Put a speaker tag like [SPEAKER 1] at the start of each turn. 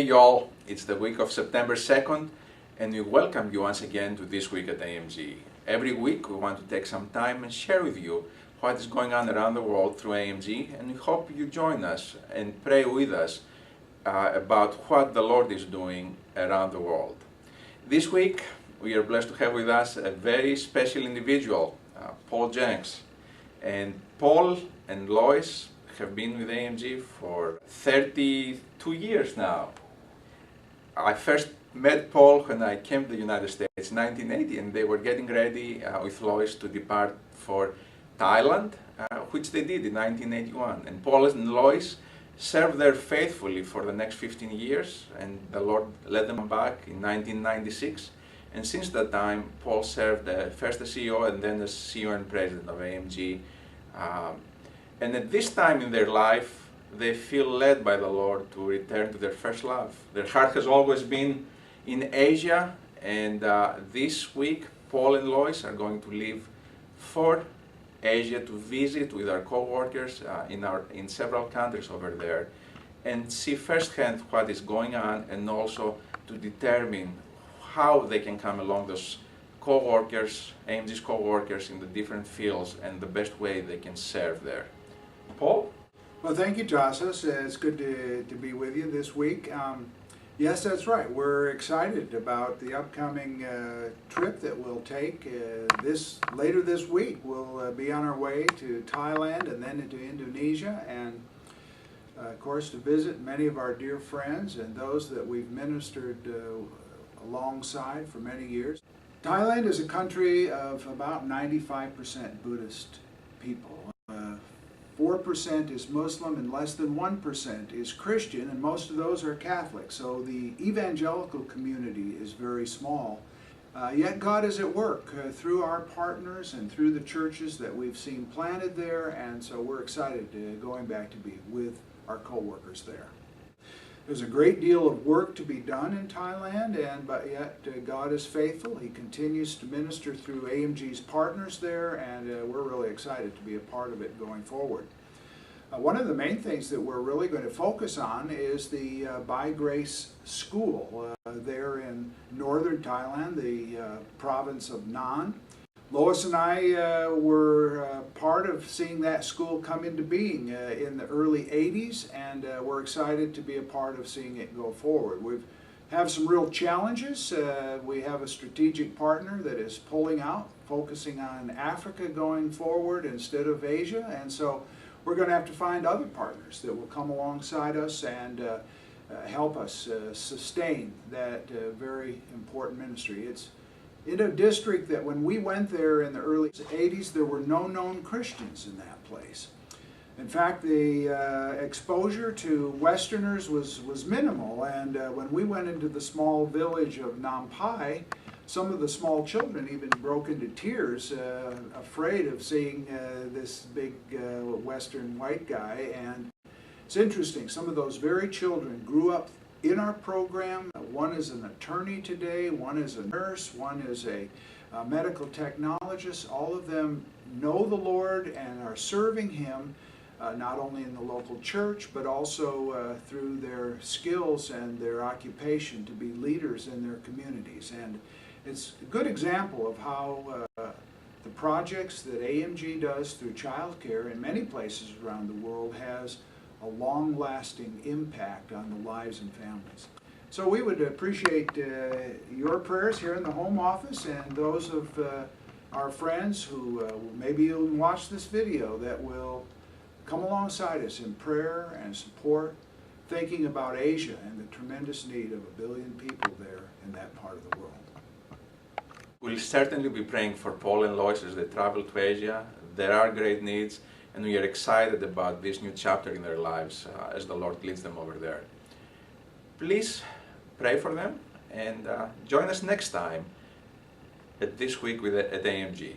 [SPEAKER 1] y'all, it's the week of September 2nd, and we welcome you once again to This Week at AMG. Every week we want to take some time and share with you what is going on around the world through AMG, and we hope you join us and pray with us about what the Lord is doing around the world. This week we are blessed to have with us a very special individual, Paul Jenks. And Paul and Lois have been with AMG for 32 years now. I first met Paul when I came to the United States in 1980, and they were getting ready with Lois to depart for Thailand, which they did in 1981. And Paul and Lois served there faithfully for the next 15 years, and the Lord led them back in 1996. And since that time, Paul served first as CEO and then as CEO and President of AMG. And at this time in their life, they feel led by the Lord to return to their first love. Their heart has always been in Asia, and this week, Paul and Lois are going to leave for Asia to visit with our co-workers in several countries over there and see firsthand what is going on, and also to determine how they can come along those co-workers, AMG's co-workers in the different fields, and the best way they can serve there. Paul?
[SPEAKER 2] Well, thank you, Tasos. It's good to be with you this week. Yes, that's right. We're excited about the upcoming trip that we'll take. Later this week, we'll be on our way to Thailand and then into Indonesia, and of course to visit many of our dear friends and those that we've ministered alongside for many years. Thailand is a country of about 95% Buddhist people. 4% is Muslim and less than 1% is Christian, and most of those are Catholic. So the evangelical community is very small. Yet God is at work through our partners and through the churches that we've seen planted there, and so we're excited going back to be with our co-workers there. There's a great deal of work to be done in Thailand, but yet God is faithful. He continues to minister through AMG's partners there, and we're really excited to be a part of it going forward. One of the main things that we're really going to focus on is the By Grace School there in northern Thailand, the province of Nan. Lois and I were part of seeing that school come into being in the early 80s, and we're excited to be a part of seeing it go forward. We have some real challenges. We have a strategic partner that is pulling out, focusing on Africa going forward instead of Asia, and so we're going to have to find other partners that will come alongside us and help us sustain that very important ministry. It's in a district that when we went there in the early 80s, there were no known Christians in that place. In fact, the exposure to Westerners was minimal, and when we went into the small village of Nampai, some of the small children even broke into tears, afraid of seeing this big Western white guy. And it's interesting, some of those very children grew up in our program. One is an attorney today, one is a nurse, one is a medical technologist. All of them know the Lord and are serving Him, not only in the local church, but also through their skills and their occupation to be leaders in their communities. And it's a good example of how the projects that AMG does through childcare in many places around the world has a long-lasting impact on the lives and families. So we would appreciate your prayers here in the home office, and those of our friends who maybe you'll watch this video that will come alongside us in prayer and support, thinking about Asia and the tremendous need of 1 billion people there in that part of the world.
[SPEAKER 1] We'll certainly be praying for Paul and Lois as they travel to Asia. There are great needs, and we are excited about this new chapter in their lives as the Lord leads them over there. Please pray for them, and join us next time at This Week at AMG.